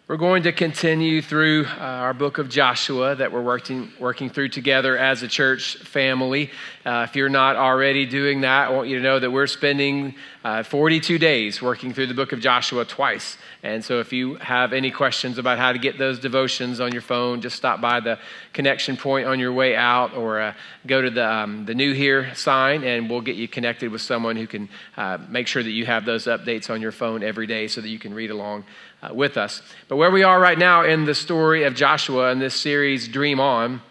We're going to continue through our book of Joshua that we're working through together as a church family. If you're not already doing that, I want you to know that we're spending 42 days working through the book of Joshua twice. And so if you have any questions about how to get those devotions on your phone, just stop by the connection point on your way out, or go to the New Here sign, and we'll get you connected with someone who can make sure that you have those updates on your phone every day so that you can read along with us. But where we are right now in the story of Joshua in this series, Dream On,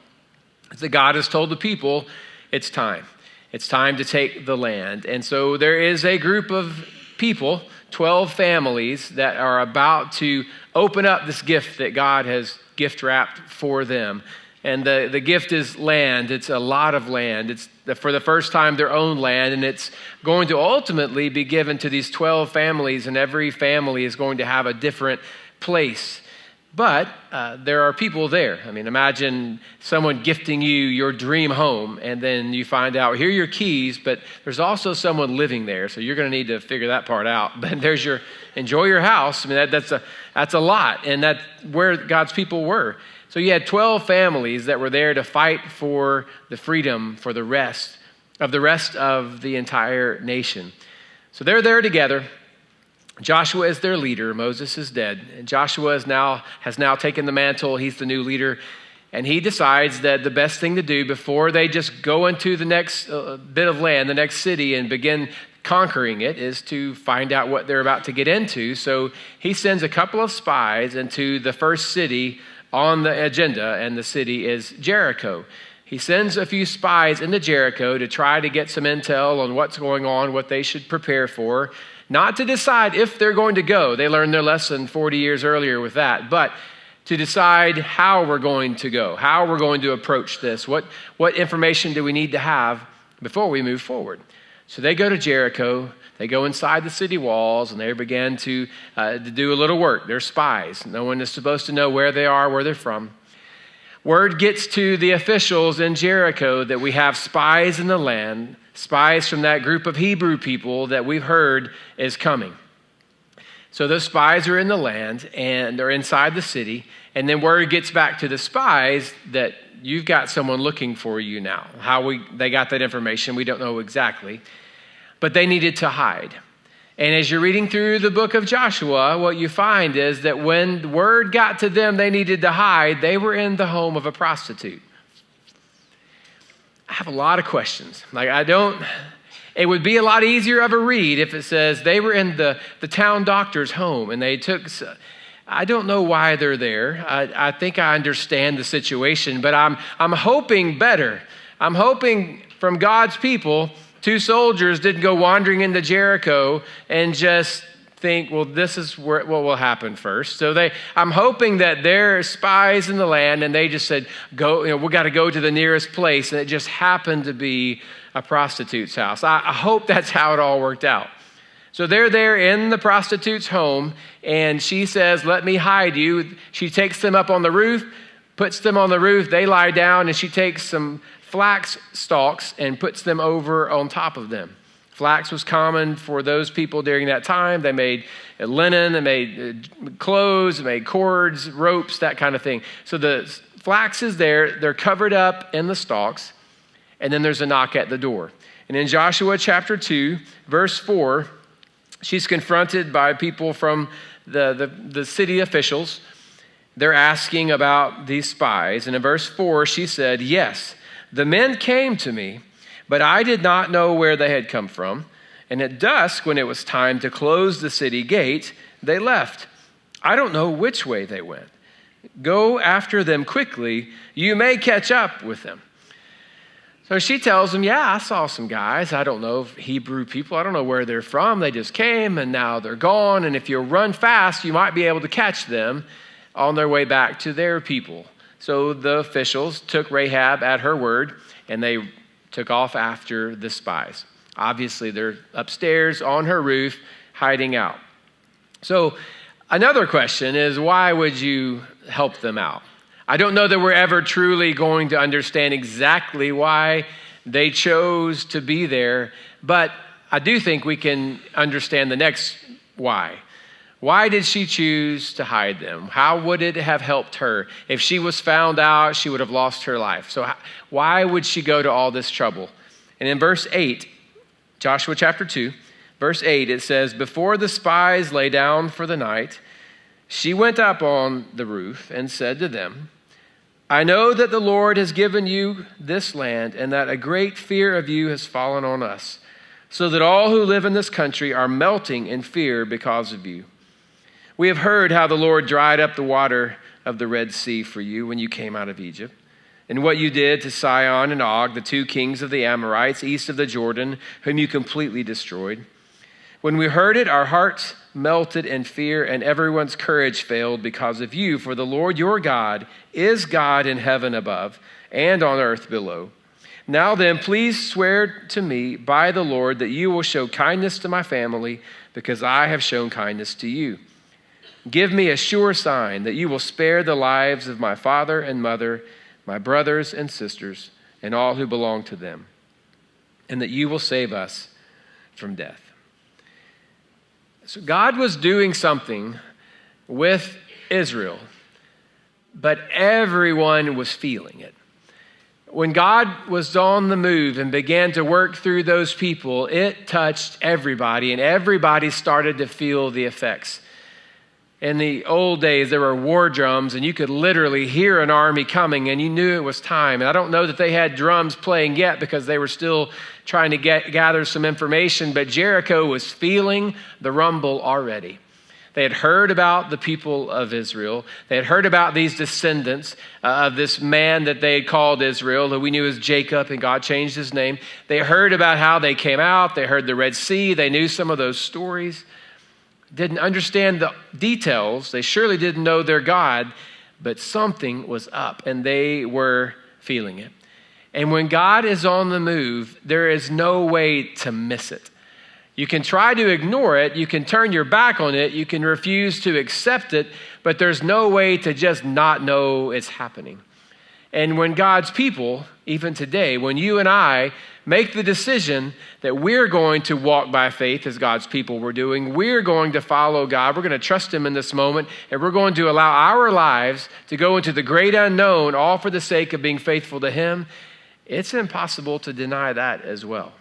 is that God has told the people, it's time. It's time to take the land. And so there is a group of people, 12 families, that are about to open up this gift that God has gift wrapped for them. And the gift is land. It's a lot of land. It's for the first time their own land, and it's going to ultimately be given to these 12 families, and every family is going to have a different place. But there are people there. I mean, imagine someone gifting you your dream home, and then you find out, here are your keys, but there's also someone living there, so you're going to need to figure that part out. But there's enjoy your house. I mean, that's a lot, and that's where God's people were. So you had 12 families that were there to fight for the freedom for the rest of the entire nation. So they're there together. Joshua is their leader. Moses is dead. And Joshua has now taken the mantle. He's the new leader. And he decides that the best thing to do before they just go into the next bit of land, the next city, and begin conquering it, is to find out what they're about to get into. So he sends a couple of spies into the first city on the agenda, and the city is Jericho. He sends a few spies into Jericho to try to get some intel on what's going on, what they should prepare for, not to decide if they're going to go. They learned their lesson 40 years earlier with that, but to decide how we're going to go, how we're going to approach this, what information do we need to have before we move forward. So they go to Jericho. They go inside the city walls, and they begin to do a little work. They're spies. No one is supposed to know where they are, where they're from. Word gets to the officials in Jericho that we have spies in the land, spies from that group of Hebrew people that we've heard is coming. So those spies are in the land, and they're inside the city, and then word gets back to the spies that you've got someone looking for you now. How they got that information, we don't know exactly. But they needed to hide. And as you're reading through the book of Joshua, what you find is that when word got to them they needed to hide, they were in the home of a prostitute. I have a lot of questions. It would be a lot easier of a read if it says they were in the town doctor's home, and I don't know why they're there. I think I understand the situation, but I'm hoping better. I'm hoping from God's people, 2 soldiers didn't go wandering into Jericho and just think, well, this is what will happen first. So I'm hoping that they're spies in the land, and they just said, go, we got to go to the nearest place. And it just happened to be a prostitute's house. I hope that's how it all worked out. So they're there in the prostitute's home, and she says, let me hide you. She takes them up on the roof, puts them on the roof. They lie down, and she takes some flax stalks and puts them over on top of them. Flax was common for those people during that time. They made linen, they made clothes, they made cords, ropes, that kind of thing. So the flax is there. They're covered up in the stalks, and then there's a knock at the door. And in Joshua chapter 2, verse 4, she's confronted by people from the city officials. They're asking about these spies. And in verse 4, she said, yes, the men came to me, but I did not know where they had come from. And at dusk, when it was time to close the city gate, they left. I don't know which way they went. Go after them quickly. You may catch up with them. So she tells them, yeah, I saw some guys. I don't know Hebrew people. I don't know where they're from. They just came, and now they're gone. And if you run fast, you might be able to catch them on their way back to their people. So the officials took Rahab at her word, and they took off after the spies. Obviously, they're upstairs on her roof, hiding out. So another question is, why would you help them out? I don't know that we're ever truly going to understand exactly why they chose to be there, but I do think we can understand the next why. Why did she choose to hide them? How would it have helped her? If she was found out, she would have lost her life. So why would she go to all this trouble? And in verse 8, Joshua chapter 2, verse 8, it says, "Before the spies lay down for the night, she went up on the roof and said to them, 'I know that the Lord has given you this land and that a great fear of you has fallen on us, so that all who live in this country are melting in fear because of you. We have heard how the Lord dried up the water of the Red Sea for you when you came out of Egypt, and what you did to Sihon and Og, the two kings of the Amorites east of the Jordan, whom you completely destroyed. When we heard it, our hearts melted in fear, and everyone's courage failed because of you. For the Lord your God is God in heaven above and on earth below. Now then, please swear to me by the Lord that you will show kindness to my family, because I have shown kindness to you. Give me a sure sign that you will spare the lives of my father and mother, my brothers and sisters, and all who belong to them, and that you will save us from death.'" So God was doing something with Israel, but everyone was feeling it. When God was on the move and began to work through those people, it touched everybody, and everybody started to feel the effects. In the old days, there were war drums, and you could literally hear an army coming, and you knew it was time. And I don't know that they had drums playing yet because they were still trying to gather some information, but Jericho was feeling the rumble already. They had heard about the people of Israel. They had heard about these descendants of this man that they had called Israel, who we knew as Jacob, and God changed his name. They heard about how they came out. They heard the Red Sea. They knew some of those stories. Didn't understand the details. They surely didn't know their God, but something was up, and they were feeling it. And when God is on the move, there is no way to miss it. You can try to ignore it. You can turn your back on it. You can refuse to accept it, but there's no way to just not know it's happening. And when God's people, even today, when you and I make the decision that we're going to walk by faith as God's people were doing, we're going to follow God, we're going to trust him in this moment, and we're going to allow our lives to go into the great unknown, all for the sake of being faithful to him, it's impossible to deny that as well.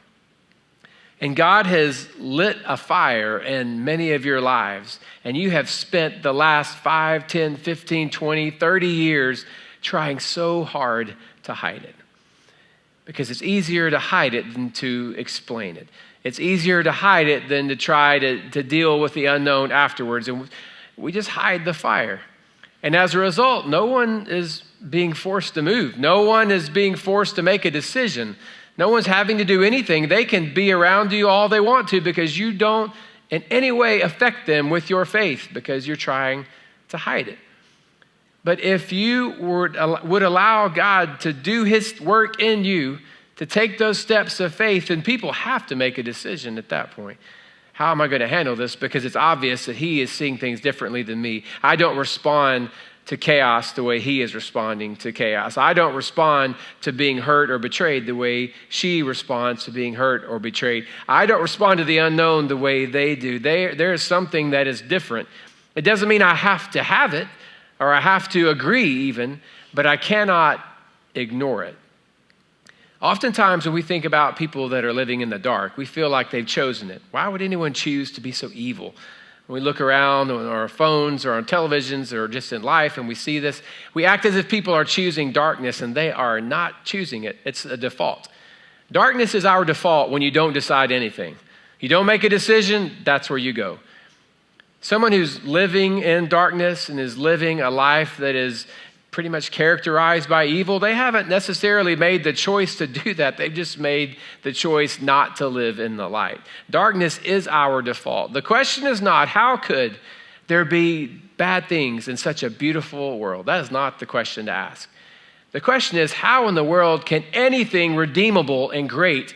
And God has lit a fire in many of your lives, and you have spent the last 5, 10, 15, 20, 30 years trying so hard to hide it. Because it's easier to hide it than to explain it. It's easier to hide it than to try to deal with the unknown afterwards. And we just hide the fire. And as a result, no one is being forced to move. No one is being forced to make a decision. No one's having to do anything. They can be around you all they want to because you don't in any way affect them with your faith because you're trying to hide it. But if you would allow God to do his work in you, to take those steps of faith, then people have to make a decision at that point. How am I going to handle this? Because it's obvious that he is seeing things differently than me. I don't respond to chaos the way he is responding to chaos. I don't respond to being hurt or betrayed the way she responds to being hurt or betrayed. I don't respond to the unknown the way they do. There is something that is different. It doesn't mean I have to have it, or I have to agree even, but I cannot ignore it. Oftentimes when we think about people that are living in the dark, we feel like they've chosen it. Why would anyone choose to be so evil? When we look around on our phones or on televisions or just in life and we see this, we act as if people are choosing darkness, and they are not choosing it. It's a default. Darkness is our default when you don't decide anything. You don't make a decision, that's where you go. Someone who's living in darkness and is living a life that is pretty much characterized by evil, they haven't necessarily made the choice to do that. They've just made the choice not to live in the light. Darkness is our default. The question is not, how could there be bad things in such a beautiful world? That is not the question to ask. The question is, how in the world can anything redeemable and great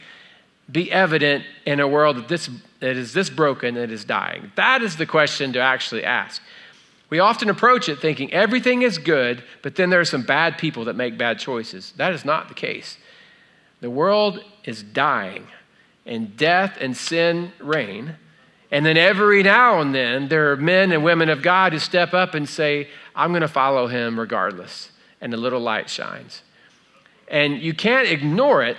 be evident in a world that is this broken and is dying? That is the question to actually ask. We often approach it thinking everything is good, but then there are some bad people that make bad choices. That is not the case. The world is dying, and death and sin reign, And then every now and then, there are men and women of God who step up and say, I'm going to follow him regardless. And a little light shines. And you can't ignore it.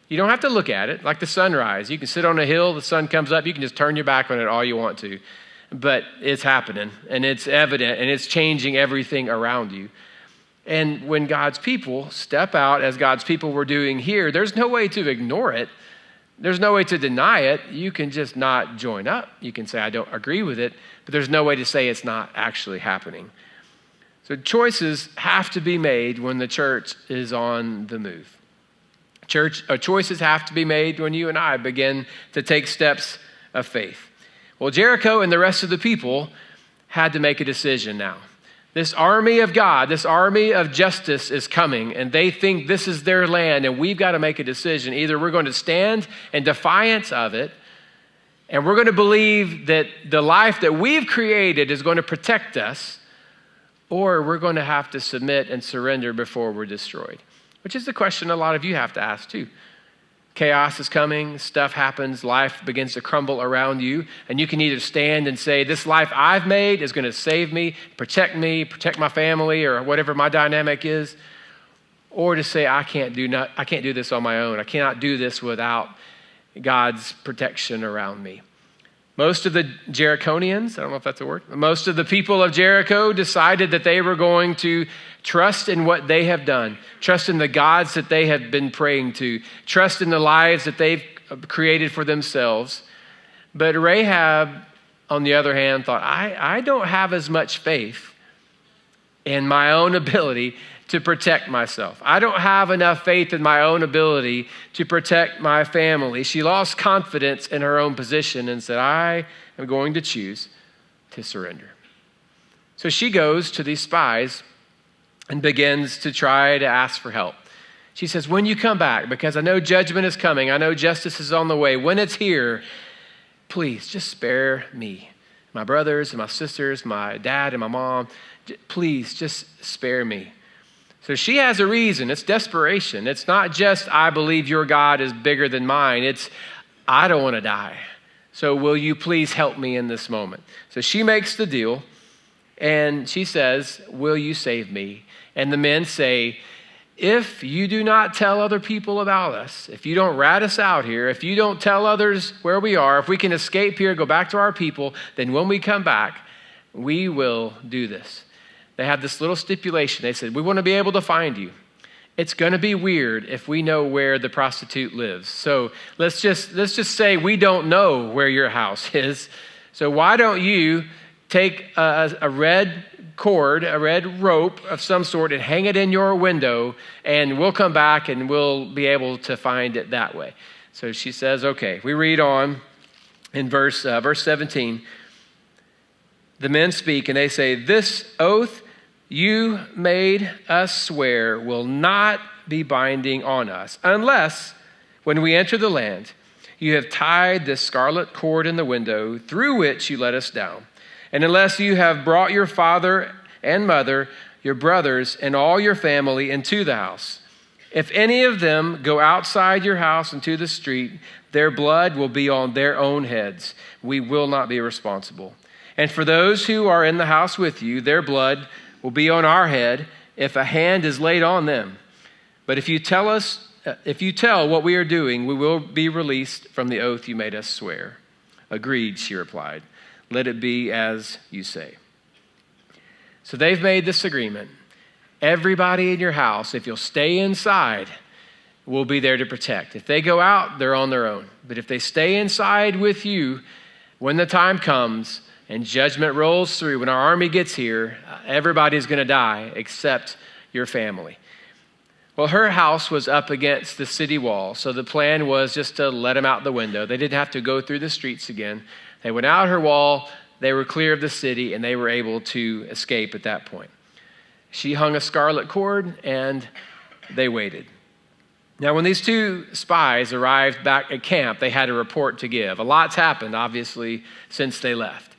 You don't have to look at it like the sunrise. You can sit on a hill, the sun comes up, you can just turn your back on it all you want to. But it's happening, and it's evident, and it's changing everything around you. And when God's people step out, as God's people were doing here, there's no way to ignore it. There's no way to deny it. You can just not join up. You can say, I don't agree with it, but there's no way to say it's not actually happening. So choices have to be made when the church is on the move. Choices have to be made when you and I begin to take steps of faith. Well, Jericho and the rest of the people had to make a decision now. This army of God, this army of justice is coming, and they think this is their land, and we've got to make a decision. Either we're going to stand in defiance of it, and we're going to believe that the life that we've created is going to protect us, or we're going to have to submit and surrender before we're destroyed, which is the question a lot of you have to ask too. Chaos is coming, stuff happens, life begins to crumble around you, and you can either stand and say, this life I've made is going to save me, protect my family, or whatever my dynamic is, or to say, I can't do this on my own. I cannot do this without God's protection around me. Most of the Jericonians, I don't know if that's a word, most of the people of Jericho decided that they were going to trust in what they have done, trust in the gods that they have been praying to, trust in the lives that they've created for themselves. But Rahab, on the other hand, thought, I don't have as much faith in my own ability to protect myself. I don't have enough faith in my own ability to protect my family. She lost confidence in her own position and said, I am going to choose to surrender. So she goes to these spies and begins to try to ask for help. She says, when you come back, because I know judgment is coming, I know justice is on the way, when it's here, please just spare me, my brothers and my sisters, my dad and my mom, please just spare me. So she has a reason. It's desperation. It's not just, I believe your God is bigger than mine. It's, I don't want to die. So will you please help me in this moment? So she makes the deal, and she says, will you save me? And the men say, if you do not tell other people about us, if you don't rat us out here, if you don't tell others where we are, if we can escape here, go back to our people, then when we come back, we will do this. They had this little stipulation. They said, we want to be able to find you. It's going to be weird if we know where the prostitute lives. So let's just say we don't know where your house is. So why don't you take a red cord, a red rope of some sort, and hang it in your window, and we'll come back and we'll be able to find it that way. So she says, okay. We read on in verse 17. The men speak, and they say, this oath you made us swear will not be binding on us, unless when we enter the land, you have tied this scarlet cord in the window through which you let us down. And unless you have brought your father and mother, your brothers, and all your family into the house. If any of them go outside your house into the street, their blood will be on their own heads. We will not be responsible. And for those who are in the house with you, their blood will be on our head if a hand is laid on them. But if you tell what we are doing, we will be released from the oath you made us swear. Agreed, she replied. Let it be as you say. So they've made this agreement. Everybody in your house, if you'll stay inside, will be there to protect. If they go out, they're on their own. But if they stay inside with you, when the time comes and judgment rolls through, when our army gets here, everybody's going to die except your family. Well, her house was up against the city wall, so the plan was just to let them out the window. They didn't have to go through the streets again. They went out her wall, they were clear of the city, and they were able to escape at that point. She hung a scarlet cord, and they waited. Now, when these two spies arrived back at camp, they had a report to give. A lot's happened, obviously, since they left.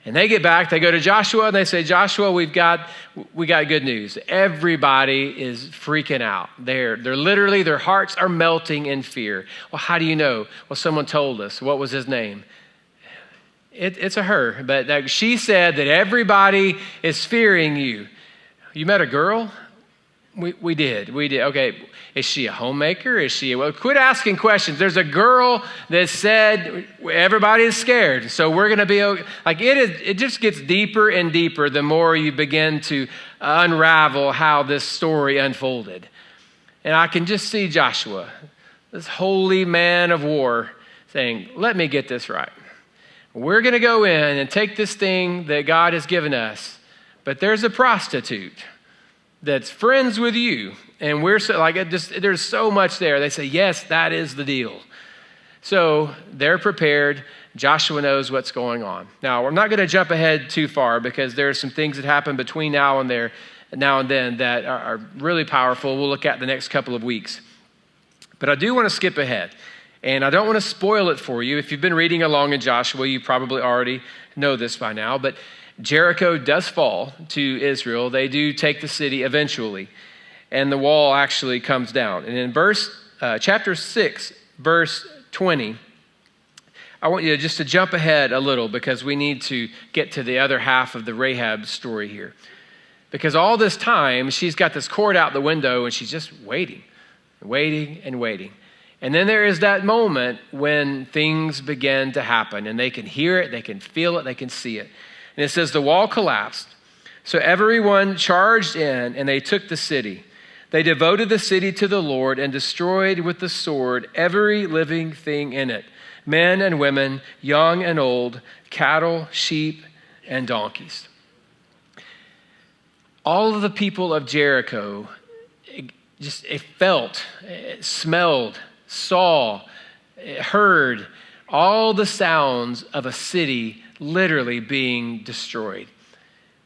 And they get back, they go to Joshua, and they say, Joshua, we got good news. Everybody is freaking out. They're literally, their hearts are melting in fear. Well, how do you know? Well, someone told us. What was his name? it's a her, but she said that everybody is fearing you. You met a girl? We did. Okay, is she a homemaker? Well, quit asking questions. There's a girl that said everybody is scared, so we're going to be okay. Like it just gets deeper and deeper the more you begin to unravel how this story unfolded. And I can just see Joshua, this holy man of war, saying, let me get this right. We're going to go in and take this thing that God has given us, but there's a prostitute that's friends with you. And we're so, there's so much there. They say, yes, that is the deal. So they're prepared. Joshua knows what's going on. Now, we're not going to jump ahead too far because there are some things that happen between now and then that are really powerful. We'll look at the next couple of weeks. But I do want to skip ahead. And I don't want to spoil it for you. If you've been reading along in Joshua, you probably already know this by now. But Jericho does fall to Israel. They do take the city eventually. And the wall actually comes down. And in chapter 6, verse 20, I want you to jump ahead a little because we need to get to the other half of the Rahab story here. Because all this time, she's got this cord out the window and she's just waiting. And then there is that moment when things begin to happen and they can hear it, they can feel it, they can see it. And it says the wall collapsed. So everyone charged in and they took the city. They devoted the city to the Lord and destroyed with the sword every living thing in it, men and women, young and old, cattle, sheep, and donkeys. All of the people of Jericho it felt, it smelled, saw, heard all the sounds of a city literally being destroyed.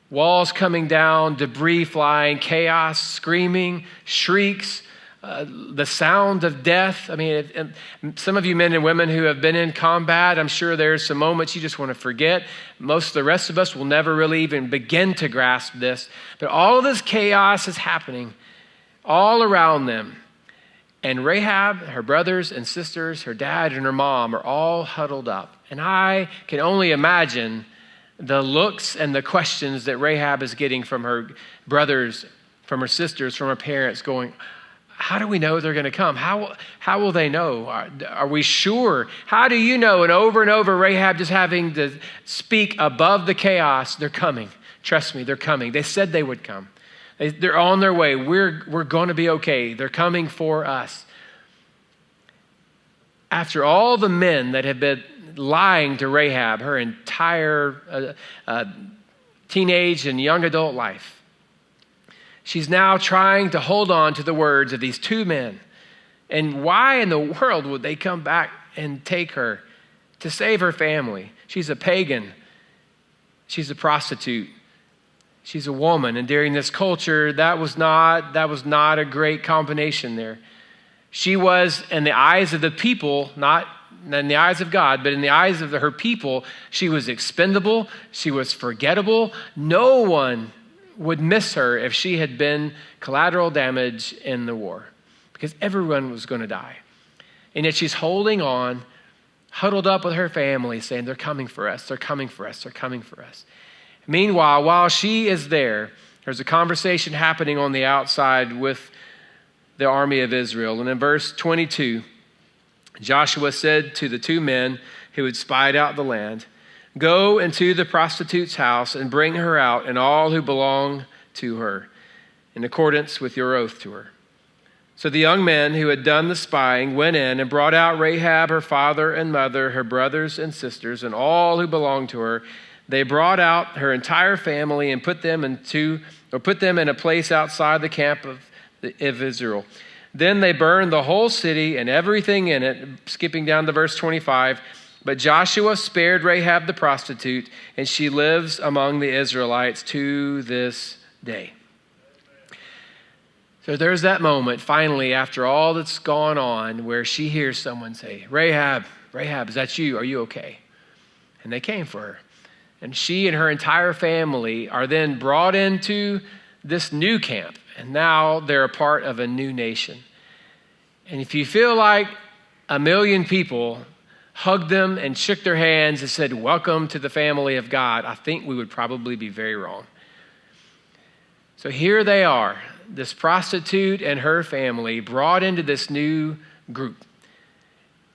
Walls coming down, debris flying, chaos, screaming, shrieks, the sound of death. I mean, some of you men and women who have been in combat, I'm sure there's some moments you just want to forget. Most of the rest of us will never really even begin to grasp this. But all of this chaos is happening all around them. And Rahab, her brothers and sisters, her dad and her mom are all huddled up. And I can only imagine the looks and the questions that Rahab is getting from her brothers, from her sisters, from her parents going, how do we know they're going to come? How will they know? Are we sure? How do you know? And over, Rahab just having to speak above the chaos, they're coming. Trust me, they're coming. They said they would come. They're on their way. We're going to be okay. They're coming for us. After all the men that have been lying to Rahab her entire teenage and young adult life, she's now trying to hold on to the words of these two men. And why in the world would they come back and take her to save her family? She's a pagan. She's a prostitute. She's a woman, and during this culture, that was not a great combination there. She was, in the eyes of the people, not in the eyes of God, but in the eyes of her people, she was expendable, she was forgettable. No one would miss her if she had been collateral damage in the war, because everyone was going to die. And yet she's holding on, huddled up with her family, saying, they're coming for us, they're coming for us, they're coming for us. Meanwhile, while she is there, there's a conversation happening on the outside with the army of Israel. And in verse 22, Joshua said to the two men who had spied out the land, go into the prostitute's house and bring her out and all who belong to her, in accordance with your oath to her. So the young men who had done the spying went in and brought out Rahab, her father and mother, her brothers and sisters, and all who belonged to her. They brought out her entire family and put them in a place outside the camp of Israel. Then they burned the whole city and everything in it, skipping down to verse 25. But Joshua spared Rahab the prostitute, and she lives among the Israelites to this day. So there's that moment, finally, after all that's gone on, where she hears someone say, Rahab, is that you? Are you okay? And they came for her. And she and her entire family are then brought into this new camp. And now they're a part of a new nation. And if you feel like a million people hugged them and shook their hands and said, "Welcome to the family of God," I think we would probably be very wrong. So here they are, this prostitute and her family brought into this new group.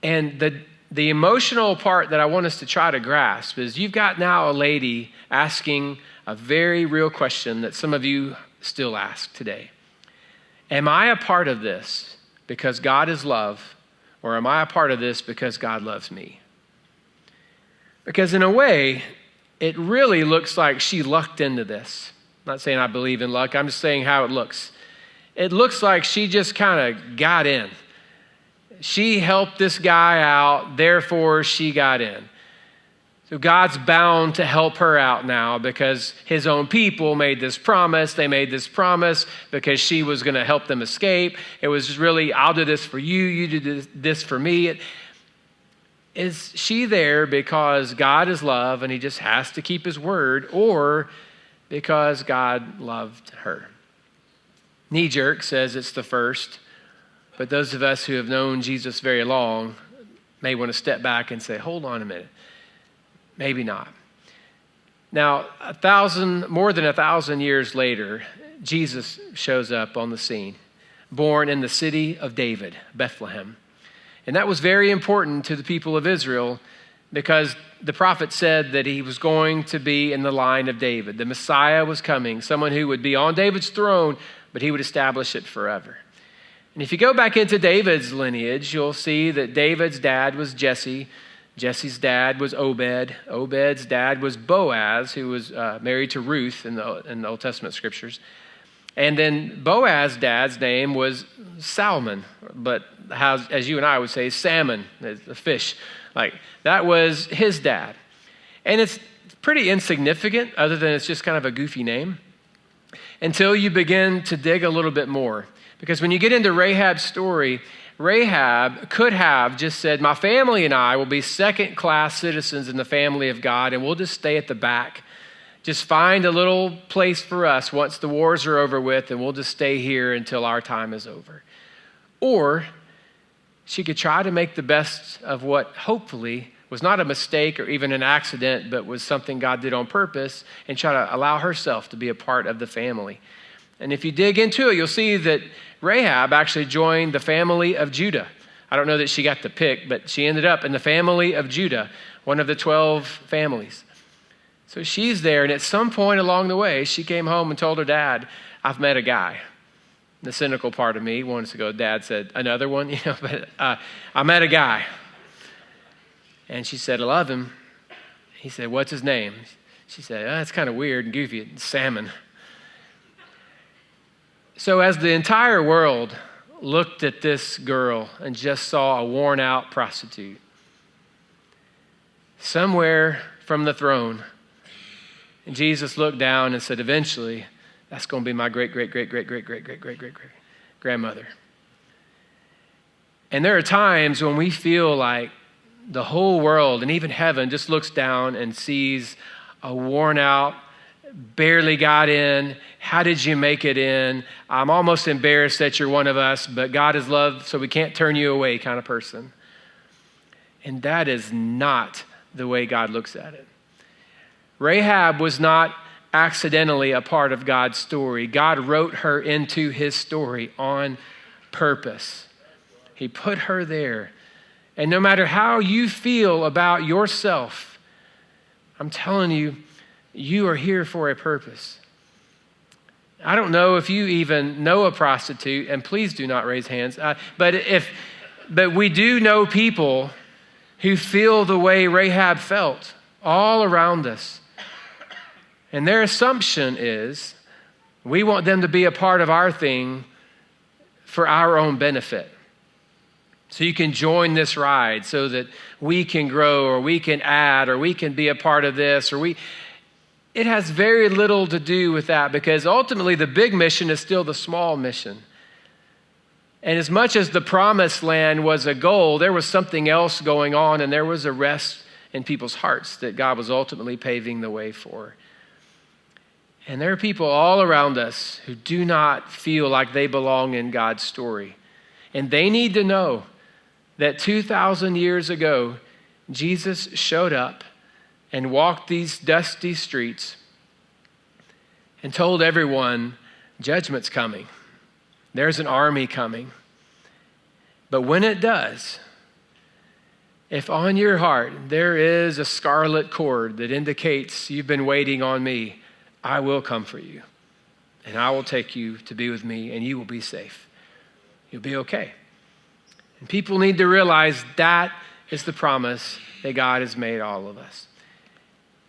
And the emotional part that I want us to try to grasp is you've got now a lady asking a very real question that some of you still ask today. Am I a part of this because God is love, or am I a part of this because God loves me? Because in a way, it really looks like she lucked into this. I'm not saying I believe in luck, I'm just saying how it looks. It looks like she just kind of got in. She helped this guy out, therefore she got in. So God's bound to help her out now because his own people made this promise. They made this promise because she was going to help them escape. It was really, I'll do this for you, you do this for me. Is she there because God is love and he just has to keep his word, or because God loved her? Knee jerk says it's the first, but those of us who have known Jesus very long may want to step back and say, hold on a minute. Maybe not. Now, more than 1,000 years later, Jesus shows up on the scene, born in the city of David, Bethlehem. And that was very important to the people of Israel because the prophet said that he was going to be in the line of David. The Messiah was coming, someone who would be on David's throne, but he would establish it forever. And if you go back into David's lineage, you'll see that David's dad was Jesse. Jesse's dad was Obed. Obed's dad was Boaz, who was married to Ruth in the Old Testament scriptures. And then Boaz's dad's name was Salmon, but as you and I would say, salmon, the fish. Like, that was his dad. And it's pretty insignificant, other than it's just kind of a goofy name, until you begin to dig a little bit more. Because when you get into Rahab's story, Rahab could have just said, my family and I will be second-class citizens in the family of God, and we'll just stay at the back. Just find a little place for us once the wars are over with, and we'll just stay here until our time is over. Or she could try to make the best of what hopefully was not a mistake or even an accident, but was something God did on purpose, and try to allow herself to be a part of the family. And if you dig into it, you'll see that Rahab actually joined the family of Judah. I don't know that she got the pick, but she ended up in the family of Judah, one of the 12 families. So she's there, and at some point along the way, she came home and told her dad, I've met a guy. The cynical part of me wants to go, Dad said, another one? But I met a guy. And she said, I love him. He said, what's his name? She said, that's kind of weird and goofy. It's Salmon. So as the entire world looked at this girl and just saw a worn-out prostitute, somewhere from the throne, Jesus looked down and said, eventually, that's going to be my great-great-great-great-great-great-great-great-great-grandmother. And there are times when we feel like the whole world and even heaven just looks down and sees a worn-out, barely got in. How did you make it in? I'm almost embarrassed that you're one of us, but God is love, so we can't turn you away kind of person. And that is not the way God looks at it. Rahab was not accidentally a part of God's story. God wrote her into his story on purpose. He put her there. And no matter how you feel about yourself, I'm telling you, you are here for a purpose. I don't know if you even know a prostitute, and please do not raise hands. But we do know people who feel the way Rahab felt all around us. And their assumption is we want them to be a part of our thing for our own benefit. So you can join this ride so that we can grow, or we can add, or we can be a part of this, It has very little to do with that, because ultimately the big mission is still the small mission. And as much as the promised land was a goal, there was something else going on, and there was a rest in people's hearts that God was ultimately paving the way for. And there are people all around us who do not feel like they belong in God's story. And they need to know that 2,000 years ago, Jesus showed up and walked these dusty streets and told everyone, judgment's coming. There's an army coming. But when it does, if on your heart there is a scarlet cord that indicates you've been waiting on me, I will come for you. And I will take you to be with me, and you will be safe. You'll be okay. And people need to realize that is the promise that God has made all of us.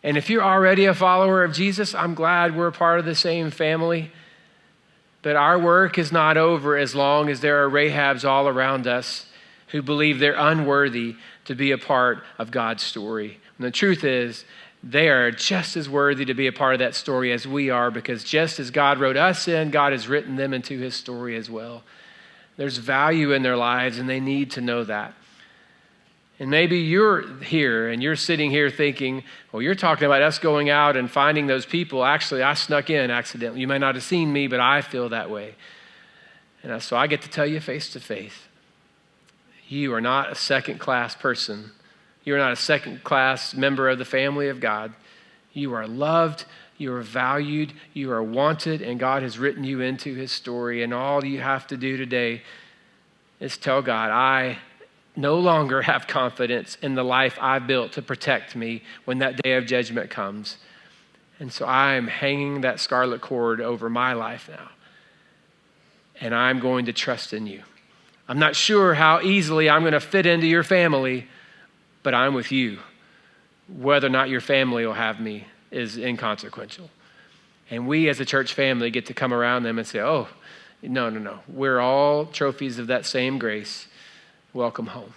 And if you're already a follower of Jesus, I'm glad we're a part of the same family. But our work is not over as long as there are Rahabs all around us who believe they're unworthy to be a part of God's story. And the truth is, they are just as worthy to be a part of that story as we are, because just as God wrote us in, God has written them into his story as well. There's value in their lives, and they need to know that. And maybe you're here and you're sitting here thinking, well, you're talking about us going out and finding those people. Actually, I snuck in accidentally. You may not have seen me, but I feel that way. And so I get to tell you face to face, you are not a second-class person. You are not a second-class member of the family of God. You are loved, you are valued, you are wanted, and God has written you into his story. And all you have to do today is tell God, I no longer have confidence in the life I built to protect me when that day of judgment comes. And so I'm hanging that scarlet cord over my life now. And I'm going to trust in you. I'm not sure how easily I'm going to fit into your family, but I'm with you. Whether or not your family will have me is inconsequential. And we as a church family get to come around them and say, oh, no. We're all trophies of that same grace. Welcome home.